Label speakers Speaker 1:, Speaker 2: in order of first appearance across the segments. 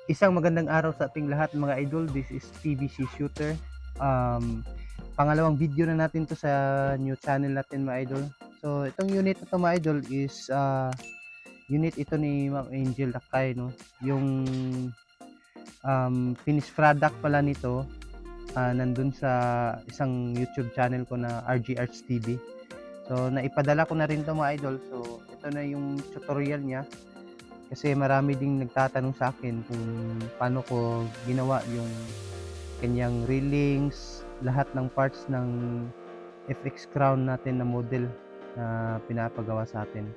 Speaker 1: Isang magandang araw sa ating lahat mga idol. This is PVC Shooter. Pangalawang video na natin to sa new channel natin mga idol. So itong unit na to mga idol is unit ito ni Ma'am Angel Lakay, no? Yung finished product pala nito nandun sa isang YouTube channel ko na RG Arts TV. So naipadala ko na rin to mga idol. So ito na yung tutorial niya. Kasi marami ding nagtatanong sa akin kung paano ko ginawa yung kanyang railings, lahat ng parts ng FX Crown natin na model na pinapagawa sa atin.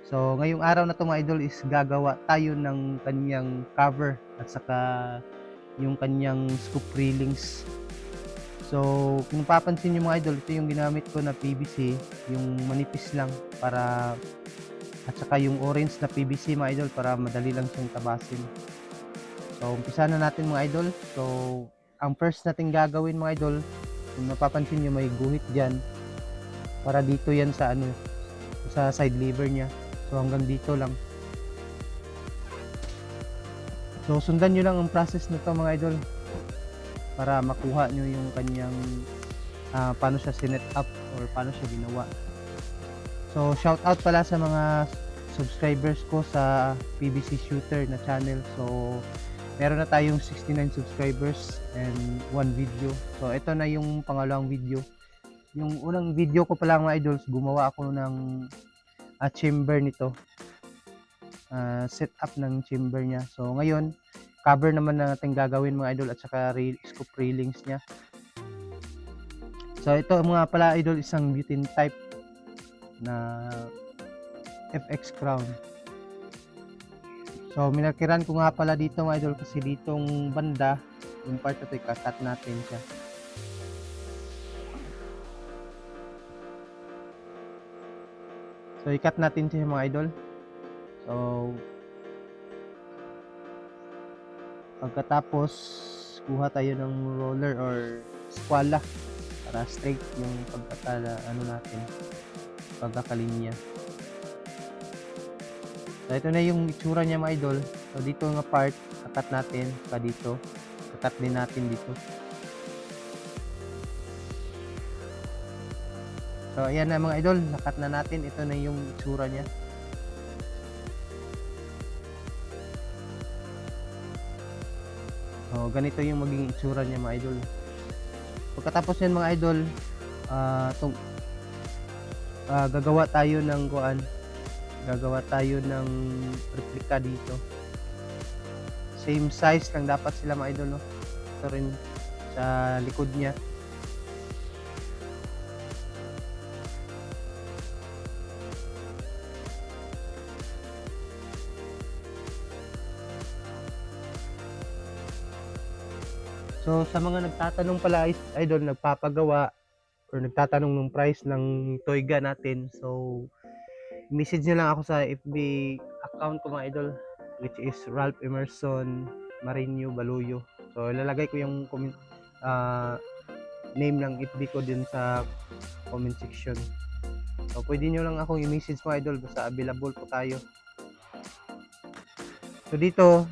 Speaker 1: So ngayong araw na to mga idol is gagawa tayo ng kanyang cover at saka yung kanyang scoop railings. So kung papansin nyo mga idol, ito yung ginamit ko na PVC, yung manipis lang para at saka yung orange na PVC mga idol para madali lang siyang tabasin. So umpisa na natin mga idol. So ang first natin gagawin mga idol, kung napapansin nyo may guhit dyan, para dito yan sa sa side lever nya. So hanggang dito lang. So sundan nyo lang ang process na to mga idol para makuha nyo yung kanyang paano siya sinet up or paano siya ginawa. So shout out pala sa mga subscribers ko sa PVC Shooter na channel. So meron na tayong 69 subscribers and 1 video. So ito na yung pangalawang video. Yung unang video ko pala mga idols, gumawa ako ng chamber nito. Set up ng chamber niya. So ngayon, cover naman na natin gagawin mga idol at saka scoop railings niya. So ito mga pala idol, isang butane type na FX Crown. So minakiran ko nga pala dito mga idol kasi ditong banda yung part na ito ikakat natin siya. So ikat natin siya mga idol. So pagkatapos kuha tayo ng roller or squala para straight yung pagkakalinya. So ito na yung itsura niya mga idol. So dito nga part, kakat natin pa dito. Kakat din natin dito. So ayan na mga idol, nakat na natin. Ito na yung itsura niya. So ganito yung magiging itsura niya mga idol. Pagkatapos yan mga idol, gagawa tayo ng replica dito. Same size lang dapat sila mga idol, no? Ito rin sa likod niya. So sa mga nagtatanong pala idol, nagpapagawa or nagtatanong ng price ng Toyga natin, so message nyo lang ako sa FB account ko mga idol, which is Ralph Emerson Marinho Baluyo. So ilalagay ko yung name ng FB ko din sa comment section. So pwede nyo lang akong i-message mga idol, basta available po tayo. So dito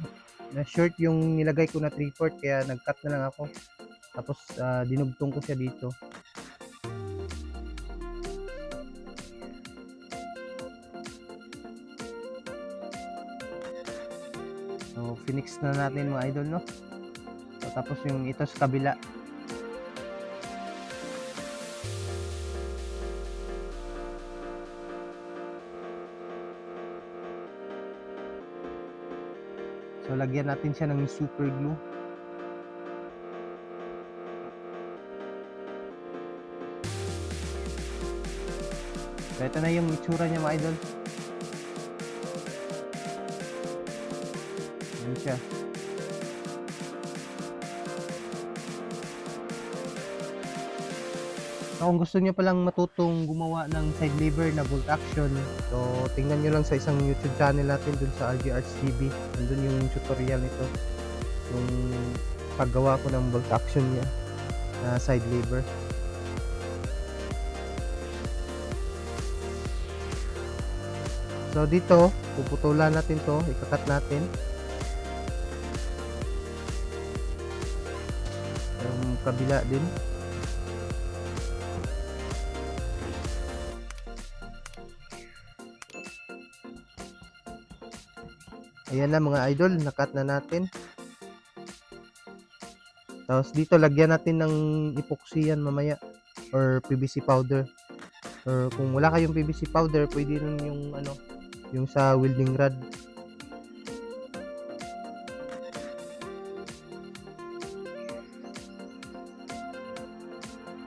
Speaker 1: na short yung nilagay ko na 3/4 kaya nag-cut na lang ako. Tapos dinugtong ko siya dito. So finish na natin mga idol, no? So tapos yung ito sa kabila. So lagyan natin siya ng super glue. So ito na yung itsura niya mga idol. Yan siya. So kung gusto niyo palang matutong gumawa ng side lever na bolt action, so tingnan niyo lang sa isang YouTube channel natin dun sa RG Arts TV. Andun yung tutorial nito. Yung paggawa ko ng bolt action niya na side lever. So dito, puputulan natin to, ikakat natin. Yung kabila din. Ayan na mga idol, nakat na natin. Tapos dito lagyan natin ng epoxy yan mamaya or PVC powder. Or kung wala kayong PVC powder, pwede rin yung ano, yung sa welding rod.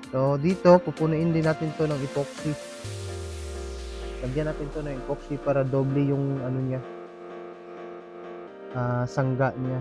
Speaker 1: So dito pupunuin din natin to ng epoxy. Lagyan natin to ng epoxy para doble yung ano niya, sangga niya.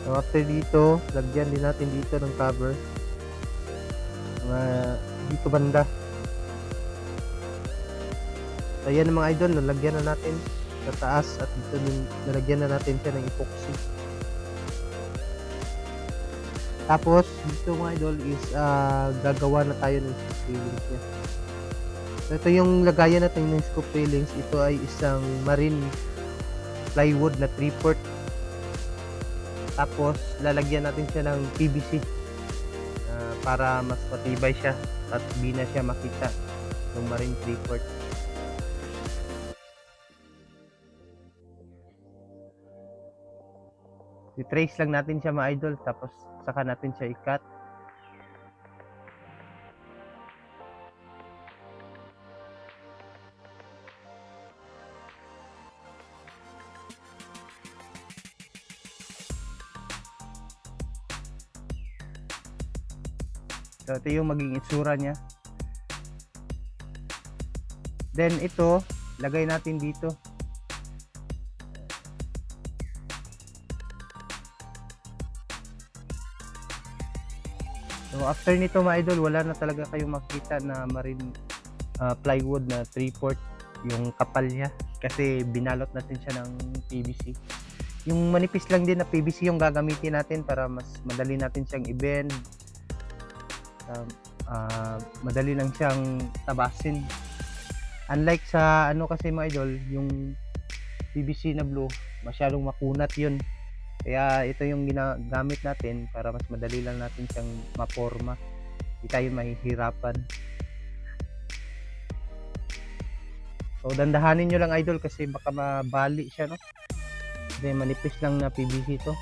Speaker 1: So after dito, lagyan din natin dito ng cover. Dito banda. So yan mga idol, nalagyan na natin sa taas at dito nalagyan na natin siya ng epoxy. Tapos dito mga idol is gagawa na tayo ng scoop railings niya. So ito yung lagayan natin ng scoop railings. Ito ay isang marine plywood na 3/4. Tapos lalagyan natin siya ng PVC para mas matibay siya at di na siya makita yung marine 3/4. I-trace lang natin siya mga idol, tapos saka natin siya i-cut. So ito yung maging itsura niya. Then ito, lagay natin dito. So after nito mga idol, wala na talaga kayong makita na marine plywood na 3/4 yung kapal niya, kasi binalot natin siya ng PVC. Yung manipis lang din na PVC yung gagamitin natin para mas madali natin siyang i-bend. Madali lang siyang tabasin. Unlike sa ano kasi mga idol, yung PVC na blue, masyadong makunat yun. Kaya ito yung ginagamit natin para mas madali lang natin siyang maporma. Hindi tayo mahihirapan. So dandahanin nyo lang idol kasi baka mabali siya, no? Kasi manipis lang na PVC to.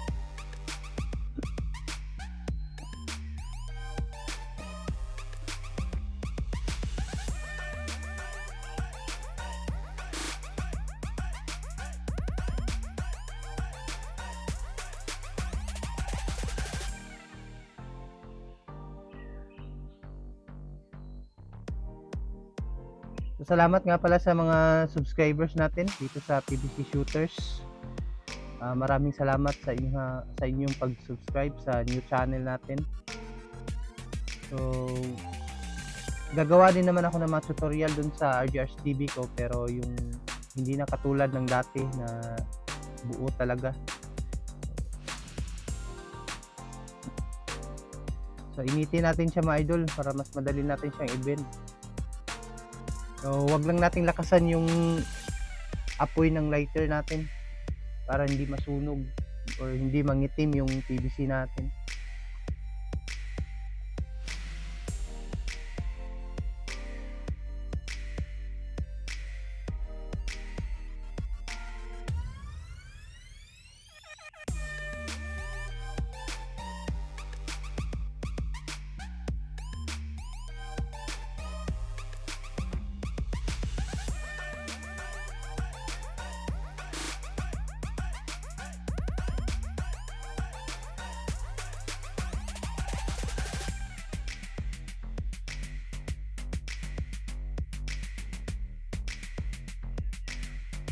Speaker 1: So, salamat nga pala sa mga subscribers natin dito sa PVC Shooters. Maraming salamat sa inyong pag-subscribe sa new channel natin. So gagawa din naman ako ng mga tutorial dun sa RGRs TV ko, pero yung hindi na katulad ng dati na buo talaga. So initin natin siya mga idol para mas madali natin siyang i-bend. So wag lang nating lakasan yung apoy ng lighter natin para hindi masunog or hindi mangitim yung PVC natin.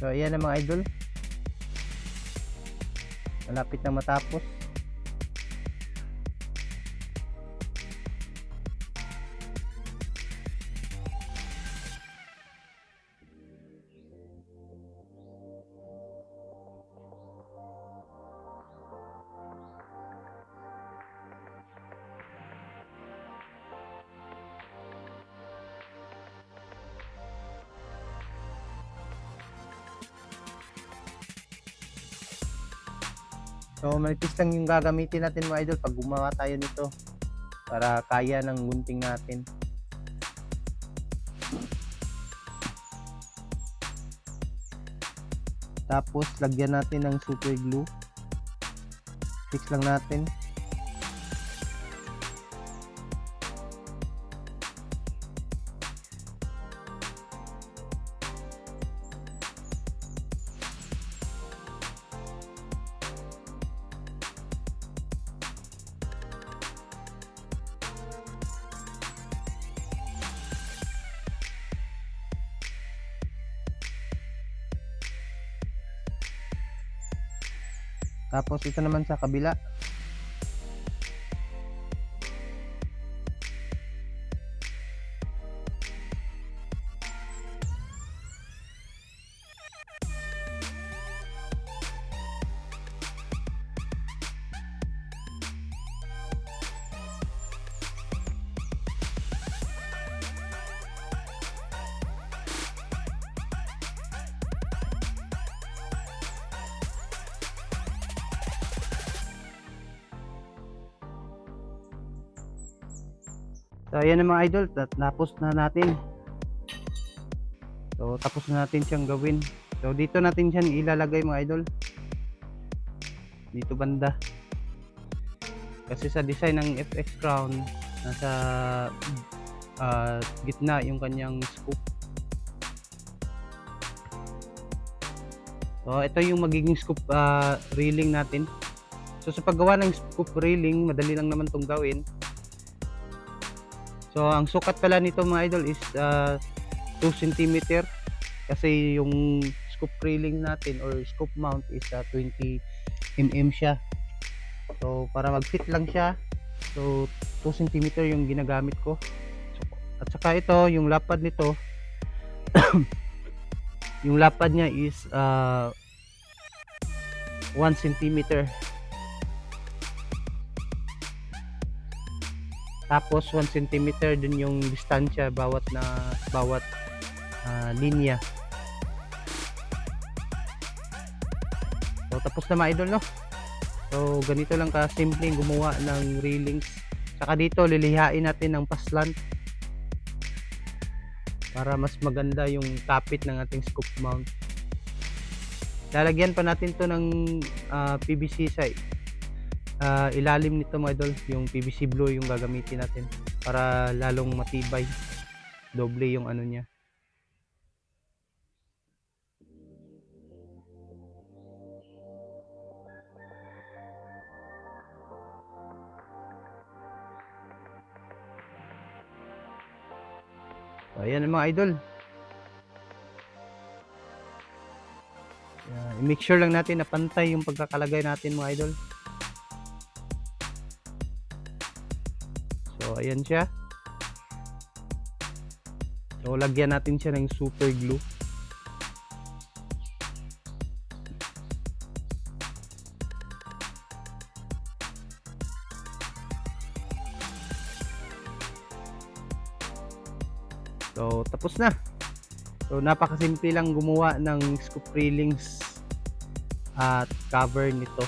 Speaker 1: So ayan na mga idol, malapit na matapos. So manipis lang yung gagamitin natin mga idol pag gumawa tayo nito para kaya ng gunting natin. Tapos lagyan natin ng super glue. Fix lang natin. Tapos ito naman sa kabila. So ayan na mga idol, tapos na natin. So tapos na natin siyang gawin. So dito natin siya ilalagay mga idol. Dito banda. Kasi sa design ng FX crown, nasa gitna yung kanyang scoop. So ito yung magiging scoop railing natin. So sa paggawa ng scoop railing, madali lang naman tong gawin. So ang sukat pala nito mga idol is 2 cm kasi yung scoop railing natin or scoop mount is 20 mm siya. So para mag-fit lang siya, so 2 cm yung ginagamit ko. So, at saka ito yung lapad nito yung lapad niya is 1 cm. Tapos 1 cm din yung distansya bawat linya. So tapos na mga idol, no? So ganito lang ka simple gumawa ng railings. Saka dito lilihain natin ng paslant para mas maganda yung kapit ng ating scoop mount. Lalagyan pa natin to ng PVC sa ilalim nito mga idol, yung PVC blue yung gagamitin natin para lalong matibay, doble yung ano niya. So ayan mga idol, i-make sure lang natin na pantay yung pagkakalagay natin mga idol. So ayan siya. So lagyan natin siya ng super glue. So tapos na. So napakasimple lang gumawa ng scoop railings at cover nito,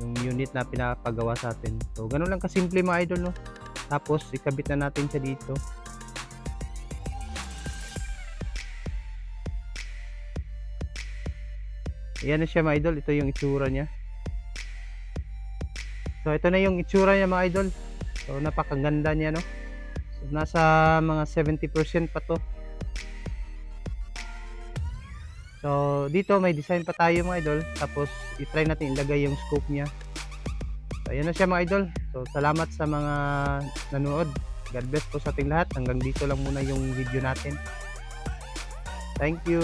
Speaker 1: yung unit na pinapagawa sa atin. So ganun lang kasimple mga idol, no? Tapos ikabit na natin siya dito. Ayan na siya mga idol, ito yung itsura niya. So ito na yung itsura niya mga idol. So napakaganda niya, no? So, nasa mga 70% pa to. So dito may design pa tayo mga idol. Tapos i-try natin ilagay yung scoop niya. So ayan na siya mga idol. So salamat sa mga nanood. God bless po sa ating lahat. Hanggang dito lang muna yung video natin. Thank you.